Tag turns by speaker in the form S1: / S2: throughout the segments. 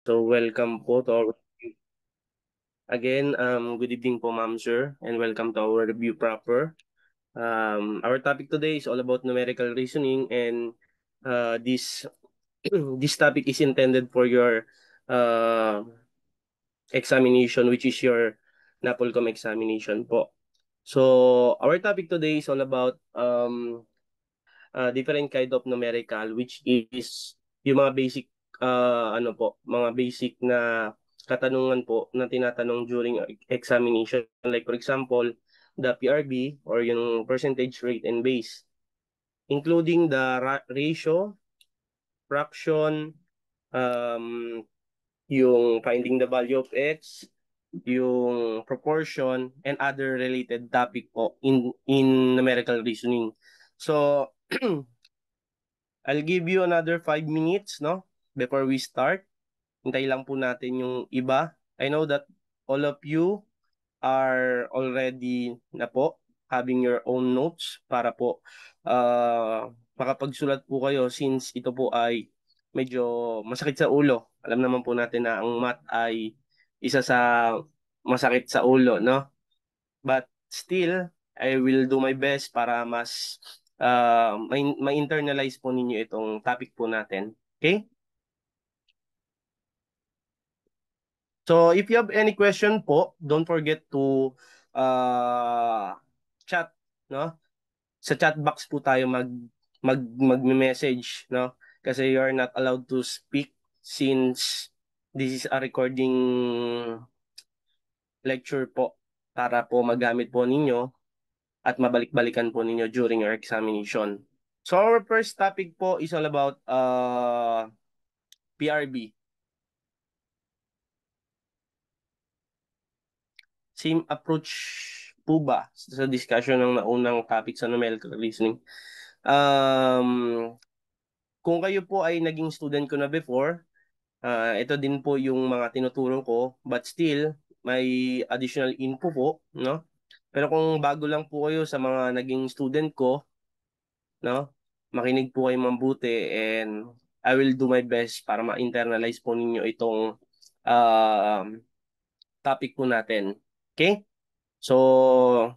S1: So welcome po to our again, good evening po ma'am sir and welcome to our review proper. Our topic today is all about numerical reasoning and this this topic is intended for your uh, examination which is your NAPOLCOM examination po. So our topic today is all about different kind of numerical which is yung mga basic mga basic na katanungan po na tinatanong during examination, like for example the PRB or yung percentage rate and base, including the ratio, fraction, um, yung finding the value of x, yung proportion and other related topic po in numerical reasoning. So I'll give you another 5 minutes, no? Before we start. Hintay lang po natin yung iba. I know that all of you are already na po having your own notes para po makapagsulat po kayo since ito po ay medyo masakit sa ulo. Alam naman po natin na ang math ay isa sa masakit sa ulo, no? But still, I will do my best para mas ma-internalize po ninyo itong topic po natin. Okay? So, if you have any question po, don't forget to chat, no? Sa chat box po tayo mag-message, no? Kasi you are not allowed to speak since this is a recording lecture po para po magamit po ninyo at mabalik-balikan po ninyo during your examination. So our first topic po is all about PRB. Same approach po ba sa discussion ng naunang topic sa numerical reasoning? Um, kung kayo po ay naging student ko na before, ito din po yung mga tinuturo ko, but still may additional info po, no? Pero kung bago lang po kayo sa mga naging student ko, no? Makinig po kayo mabuti and I will do my best para ma-internalize po ninyo itong um, topic po natin. Okay? So,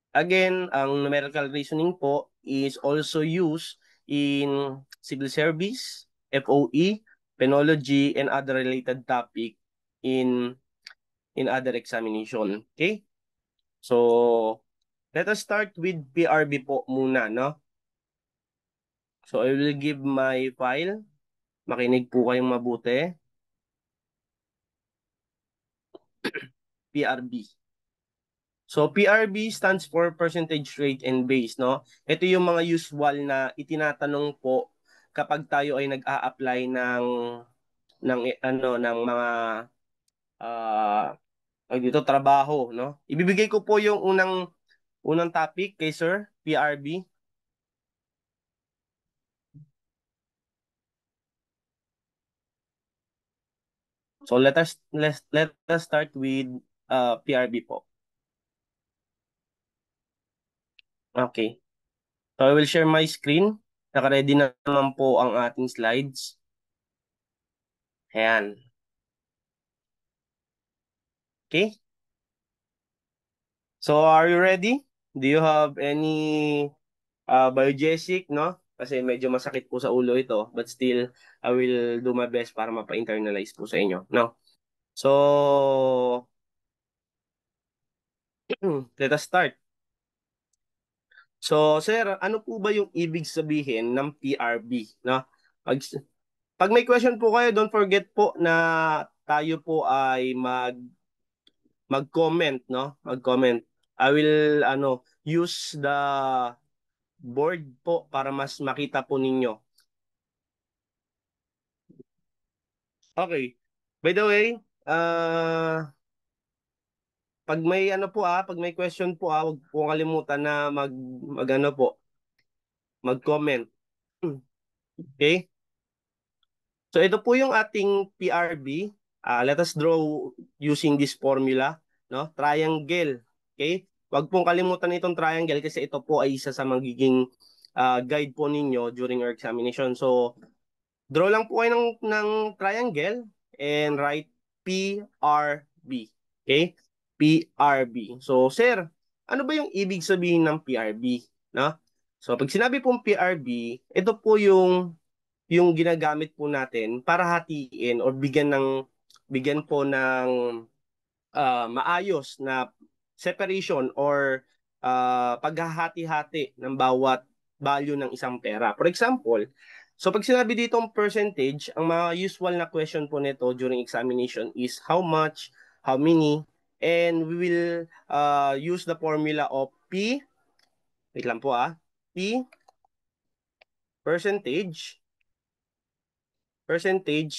S1: again, ang numerical reasoning po is also used in civil service, FOE, penology, and other related topic in other examination. Okay? So, let us start with PRB po muna, no? So, I will give my file. Makinig po kayong mabuti. PRB. So, PRB stands for percentage rate and base, no? Ito yung mga usual na itinatanong po kapag tayo ay nag-a-apply ng mga dito trabaho, no? Ibibigay ko po yung unang topic kay Sir, PRB. So, let us start with PRB po. Okay. So, I will share my screen. Naka-ready na naman po ang ating slides. Ayan. Okay? So, are you ready? Do you have any biogesic, no? Kasi medyo masakit po sa ulo ito. But still, I will do my best para mapa-internalize po sa inyo, no? So, let us start. So, sir, ano po ba yung ibig sabihin ng PRB, no? Pag, pag may question po kayo, don't forget po na tayo po ay mag-comment, no? Mag-comment. I will use the board po para mas makita po ninyo. Okay. By the way, pag may question po wag po kalimutan na mag-comment. Okay? So ito po yung ating PRB. Let us draw using this formula, no? Triangle. Okay? Wag pong kalimutan itong triangle kasi ito po ay isa sa magiging guide po ninyo during your examination. So, draw lang po kayo ng triangle and write PRB. Okay? PRB. So, sir, ano ba yung ibig sabihin ng PRB? No? So, pag sinabi pong PRB, ito po yung ginagamit po natin para hatiin or bigyan po ng maayos na separation or paghahati-hati ng bawat value ng isang pera. For example, so pag sinabi ditong percentage, ang mga usual na question po nito during examination is how much, how many, and we will use the formula of P, wait lang po P percentage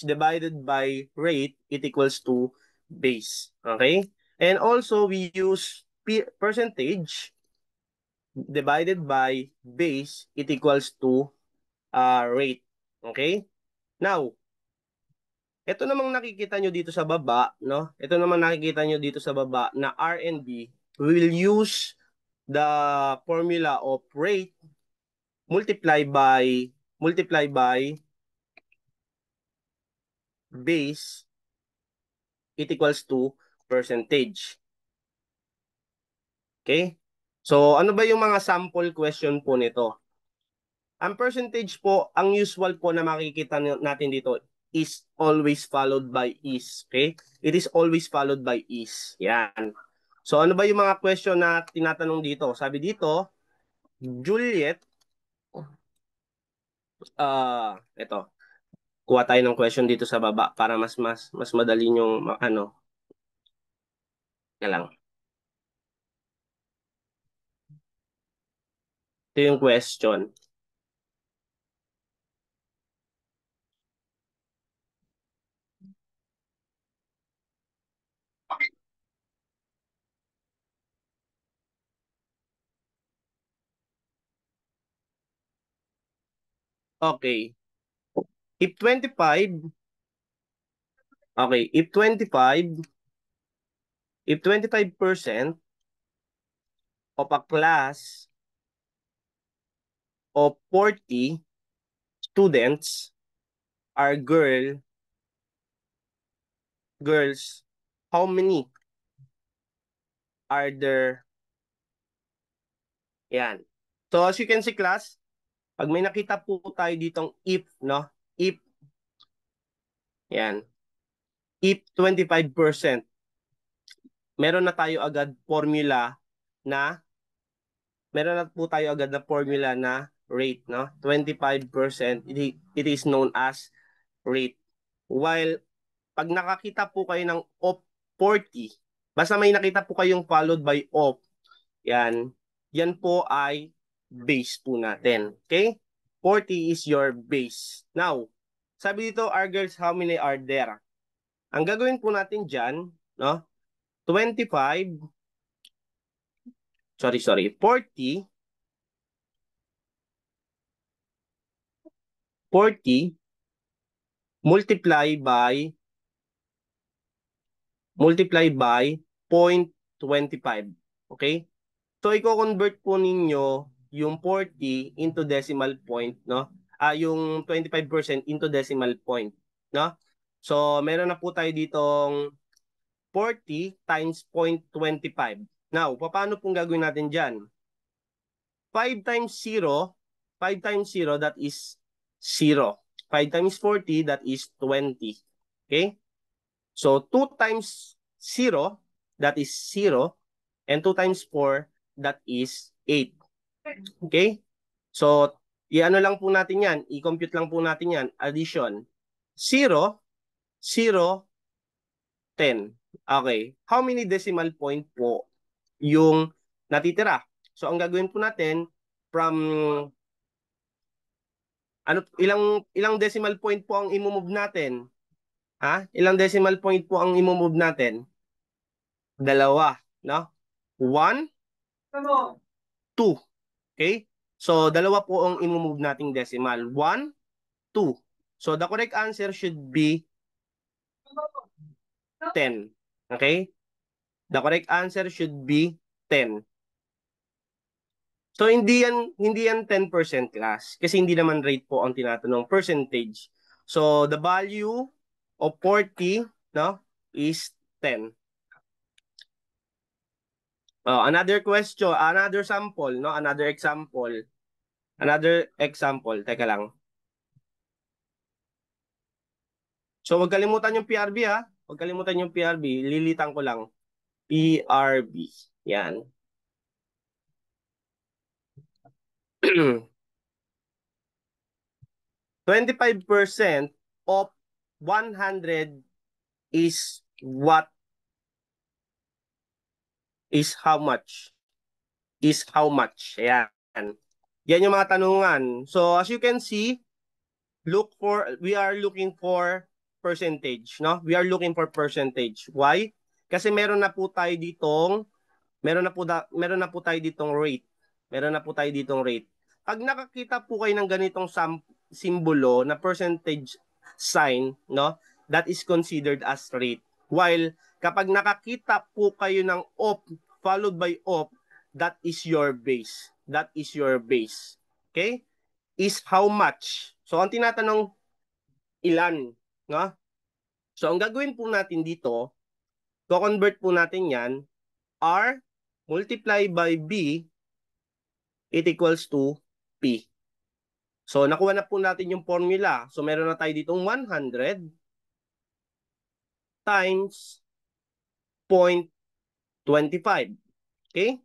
S1: divided by rate, it equals to base. Okay? And also, we use percentage divided by base, it equals to rate. Okay? Now, ito namang nakikita nyo dito sa baba, no? Ito namang nakikita nyo dito sa baba na R&B, we will use the formula of rate multiply by base, it equals to percentage. Okay? So, ano ba yung mga sample question po nito? Ang percentage po, ang usual po na makikita natin dito is always followed by is. Okay? It is always followed by is. Yan. So, ano ba yung mga question na tinatanong dito? Sabi dito, Juliet, ito. Kuha tayo ng question dito sa baba para mas madali yung ano. Yan lang. Ito yung question. Okay. If 25, okay, if 25% of a class of 40 students are girls, how many are there? Yan. So as you can see class, pag may nakita po tayo ditong if, no? If, yan. If 25%, meron na tayo agad formula na, meron na po tayo agad na formula na rate, no? 25%, it is known as rate. While pag nakakita po kayo ng of 40, basta may nakita po kayong followed by of, yan, yan po ay base po natin. Okay? 40 is your base. Now, sabi dito, are girls, how many are there? Ang gagawin po natin dyan, no? 25, 40 multiply by 0.25. Okay? So, i-convert po ninyo yung 40 into decimal point, no? Yung 25% into decimal point, no? So, meron na po tayo ditong 40 times 0.25. Now, paano pong gagawin natin dyan? 5 times 0, 5 times 0, that is 0. 5 times 40, that is 20. Okay? So, 2 times 0, that is 0. And 2 times 4, that is 8. Okay? So, i-ano lang po natin yan. I-compute lang po natin yan. Addition. 0, 0, 10. Okay. How many decimal point po yung natitira? So, ang gagawin po natin, from, ilang decimal point po ang i-move natin? Ilang decimal point po ang i-move natin? Dalawa, no? 1, 2. Okay? So, dalawa po ang i-move nating decimal. 1, 2. So, the correct answer should be 10. Okay? The correct answer should be 10. So, hindi yan 10% class kasi hindi naman rate po ang tinatanong, percentage. So, the value of 40, no, is 10. Another question, another sample, no, another example. Another example, teka lang. So, wag kalimutan yung PRB ha. Wag kalimutan yung PRB. Lilitan ko lang. PRB. Yan. 25% of 100 is what is how much? Is how much? Ayan. Yan yung mga tanungan. So, as you can see, we are looking for percentage, no? We are looking for percentage. Why? Kasi meron na po tayo ditong rate. Meron na po tayo ditong rate. Pag nakakita po kayo ng ganitong simbolo na percentage sign, no? That is considered as rate. While kapag nakakita po kayo ng op followed by op, that is your base. That is your base. Okay? Is how much. So ang tinatanong ilan, no? So ang gagawin po natin dito, ko-convert po natin 'yan R multiply by B, it equals to P. So, nakuha na po natin yung formula. So, meron na tayo ditong 100 times 0.25. Okay?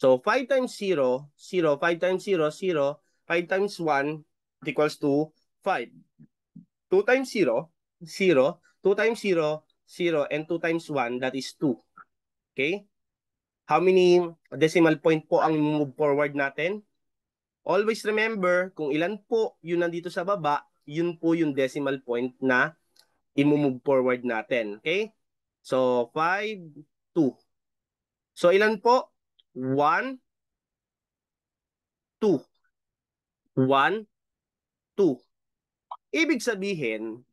S1: So, 5 times 0, 0, 5 times 0, 0, 5 times 1, it equals to 5. 2 times 0, 0, 2 times 0, 0, and 2 times 1, that is 2. Okay? How many decimal point po ang move forward natin? Always remember, kung ilan po yung nandito sa baba, yun po yung decimal point na i-move forward natin. Okay? So, 5, 2. So, ilan po? 1, 2. 1, 2. Ibig sabihin,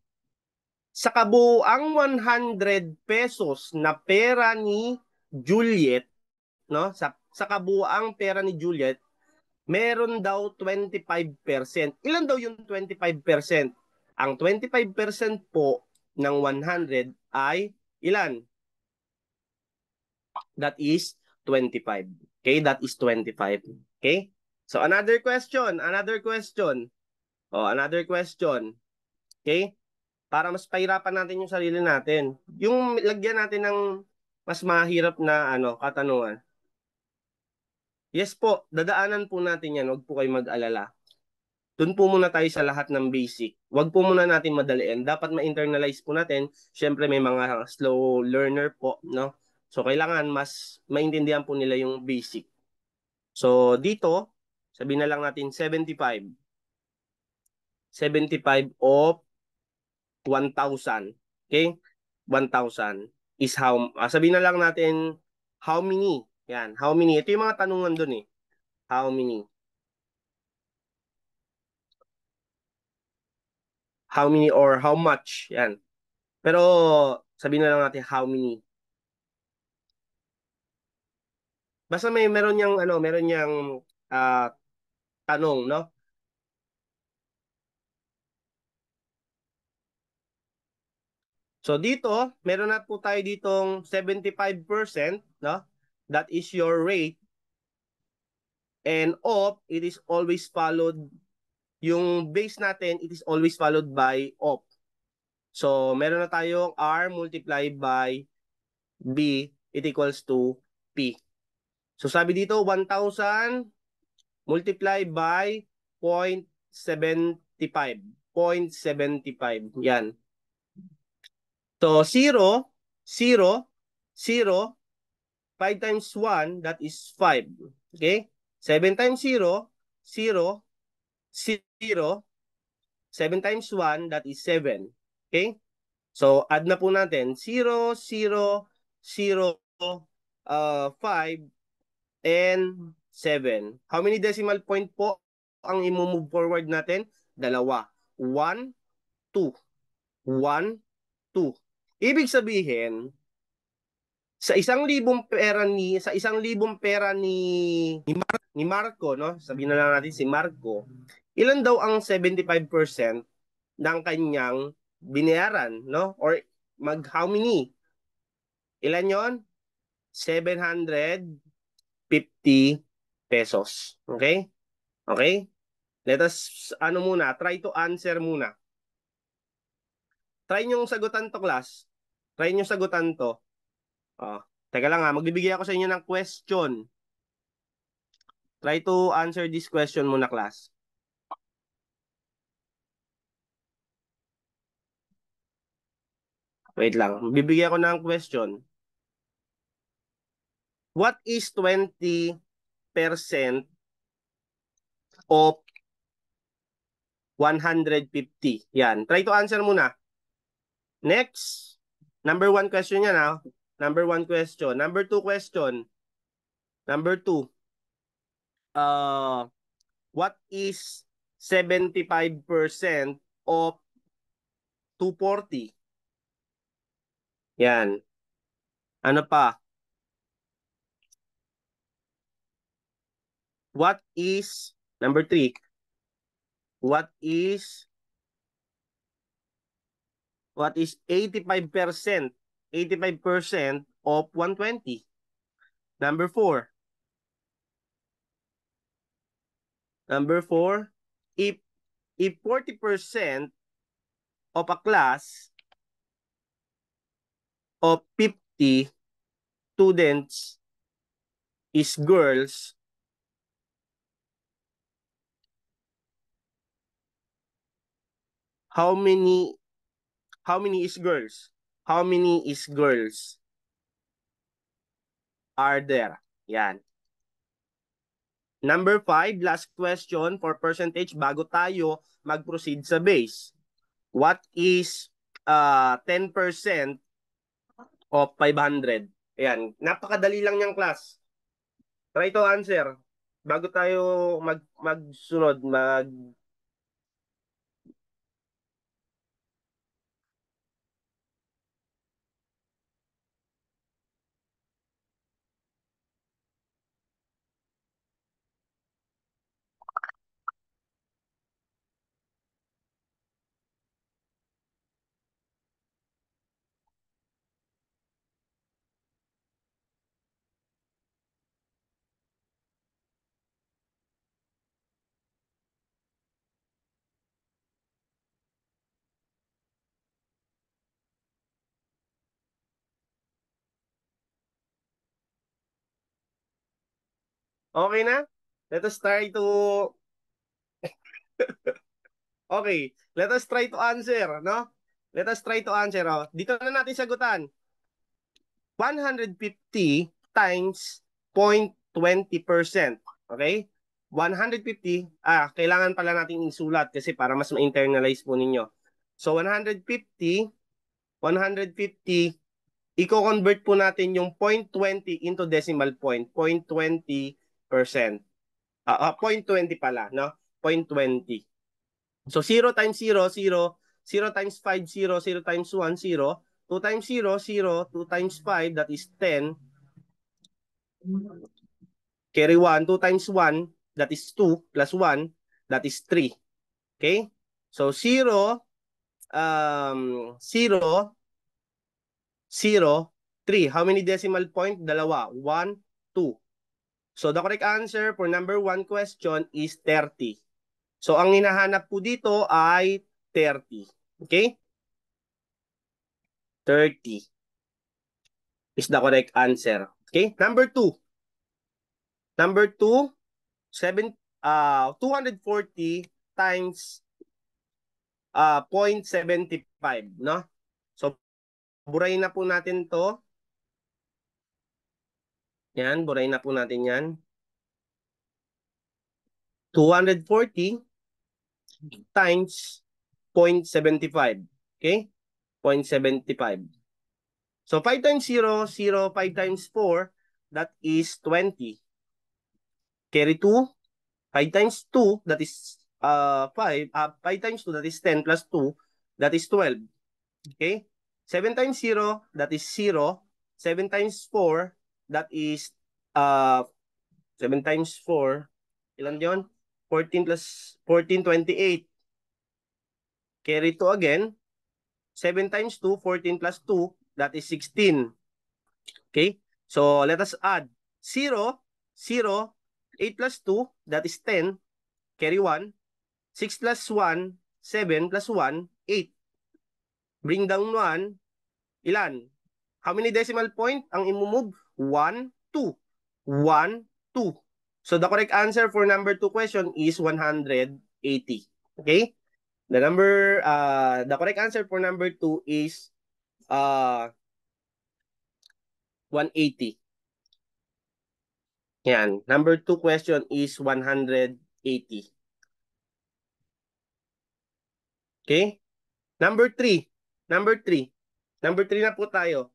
S1: sa kabuuang 100 pesos na pera ni Juliet, no? Sa kabuuang pera ni Juliet, meron daw 25%. Ilan daw yung 25%? Ang 25% po ng 100 ay ilan? That is 25. Okay, that is 25. Okay? So another question, another question. Another question. Okay? Para mas pahirapan natin yung sarili natin. Yung lagyan natin ng mas mahirap na katanungan. Yes po, dadaanan po natin yan. Huwag po kayo mag-alala. Doon po muna tayo sa lahat ng basic. Huwag po muna natin madaliin. Dapat ma-internalize po natin. Siyempre may mga slow learner po, no? So kailangan mas maintindihan po nila yung basic. So dito, sabihin na lang natin 75. 75 of 1,000. Okay? 1,000 is sabihin na lang natin how many. Yan, how many. Ito yung mga tanungan doon eh. How many? How many or how much? Yan. Pero sabihin na lang natin how many. Basta meron niyang meron niyang uh, tanong, no? So dito, meron na po tayo ditong 75%, no? That is your rate. And op, it is always followed, yung base natin, it is always followed by op. So meron na tayong R multiplied by B, it equals to P. So sabi dito, 1,000 multiplied by 0.75. 0.75. Yan. So, 0, 0, 0, 5 times 1, that is 5. Okay? 7 times 0, 0, 0, 7 times 1, that is 7. Okay? So, add na po natin. 0, 0, 0, 5, and 7. How many decimal point po ang i-move forward natin? Dalawa. 1, 2. 1, 2. Ibig sabihin, sa isang libong pera ni Marco, no? Sabihin na lang natin si Marco, ilan daw ang 75% ng kanyang binayaran, no? Or how many? Ilan yon? 750 pesos. Okay? Okay? Let us, ano muna, try to answer muna. Try nyo sagutan to, class. Try nyo sagutan to. Oh, teka lang ha, magbibigay ako sa inyo ng question. Try to answer this question muna, class. Wait lang, bibigyan ako ng question. What is 20% of 150? Yan. Try to answer muna. Next. Number one question yan ha. Number one question. Number two question. Number two. What is 75% of 240? Yan. Ano pa? What is, number three, what is 85%? 85% of 120. Number four. Number four, if 40% of a class of 50 students is girls, how many is girls? How many is girls are there? Yan. Number 5, last question for percentage bago tayo mag-proceed sa base. What is 10% of 500? Ayan, napakadali lang niyang class. Try to answer bago tayo magsunod, okay na? Let us try to Okay, let us try to answer, no? Let us try to answer, oh. Dito na natin sagutan. 150 times 0.20%. Okay? 150, kailangan pala natin isulat kasi para mas ma-internalize po ninyo. So 150, i-convert po natin yung 0.20 into decimal point, 0.20%. 0.20 pala, no? 0.20. So 0 times 0, 0. 0 times 5, 0. 0 times 1, 0. 2 times 0, 0. 2 times 5, that is 10. Carry 1. 2 times 1, that is 2. Plus 1, that is 3. Okay? So 0, 0, 0, 3. How many decimal point? Dalawa. 1, 2. So the correct answer for number 1 question is 30. So ang hinahanap po dito ay 30. Okay? 30 is the correct answer. Okay? Number 2. Number 2, 240 times 0.75, no? So burahin na po natin 'to. Yan, burahin na po natin 'yan. 240 times 0.75. Okay? 0.75. So 5 times 0, 0, 5 times 4, that is 20. Carry 2, 5 times 2, that is 5. 5 times 2, that is 10 plus 2, that is 12. Okay? 7 times 0, that is 0. 7 times 4, that is 7 times 4, ilan yun? 14 plus 14, 28. Carry 2 again. 7 times 2, 14 plus 2, that is 16. Okay? So, let us add 0, 0, 8 plus 2, that is 10, carry 1, 6 plus 1, 7 plus 1, 8. Bring down 1, ilan? How many decimal point ang imumove? 1, 2. 1, 2. So the correct answer for number 2 question is 180. Okay? The correct answer for number 2 is 180. Yan. Number 2 question is 180. Okay? Number 3. Number 3. Number 3 na po tayo.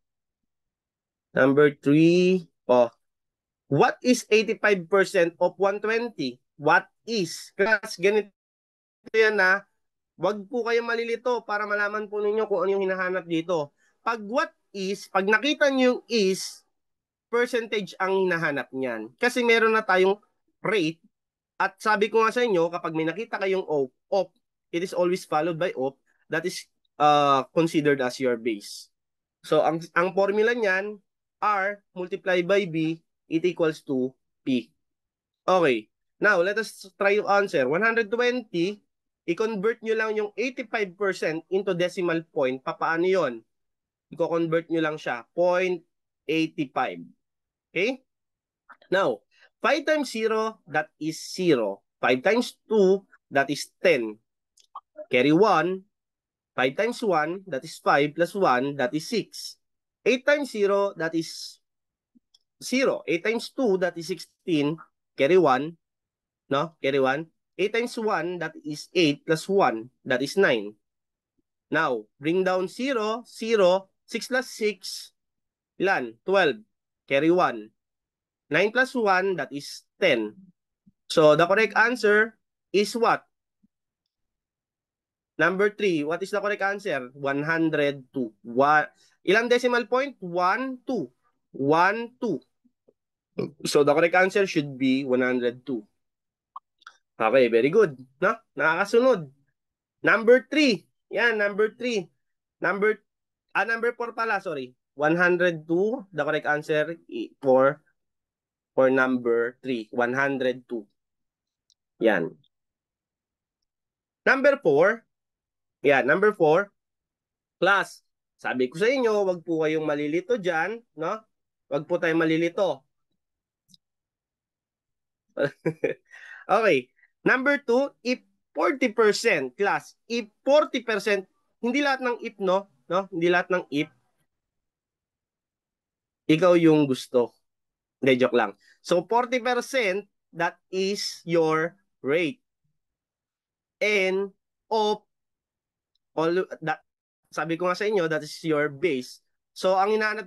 S1: Number 3. Oh. What is 85% of 120? What is? Class, ganito yan na. Wag po kayo malilito para malaman po ninyo kung ano yung hinahanap dito. Pag what is, pag nakita nyo yung is, percentage ang hinahanap niyan. Kasi meron na tayong rate. At sabi ko nga sa inyo, kapag may nakita kayong of, it is always followed by of, that is considered as your base. So, ang formula niyan, R multiplied by B, it equals to P. Okay. Now, let us try to answer. 120, i-convert nyo lang yung 85% into decimal point. Paano yon? I-convert nyo lang siya. 0.85. Okay? Now, 5 times 0, that is 0. 5 times 2, that is 10. Carry 1. 5 times 1, that is 5 plus 1, that is 6. 8 times 0, that is 0. 8 times 2, that is 16. Carry 1. No? Carry 1. 8 times 1, that is 8 plus 1, that is 9. Now, bring down 0, 0, 6 plus 6, ilan? 12. Carry 1. 9 plus 1, that is 10. So, the correct answer is what? Number 3. What is the correct answer? 102. Ilang decimal point? 1, 2. 1, 2. So, the correct answer should be 102. Okay, very good. No? Nakakasunod. Number 3. Yan, number 3. Number 4 pala, sorry. 102. The correct answer for number 3. 102. Yan. Number 4. Yan, number 4. Class. Sabi ko sa inyo, wag po kayong malilito dyan. No? Wag po tayong malilito. Okay. Number 2, if 40%, class, if 40%, hindi lahat ng if, no? Hindi lahat ng if, ikaw yung gusto. Hindi, joke lang. So, 40%, that is your rate. And of all that, sabi ko nga sa inyo, that is your base. So, ang hinahanap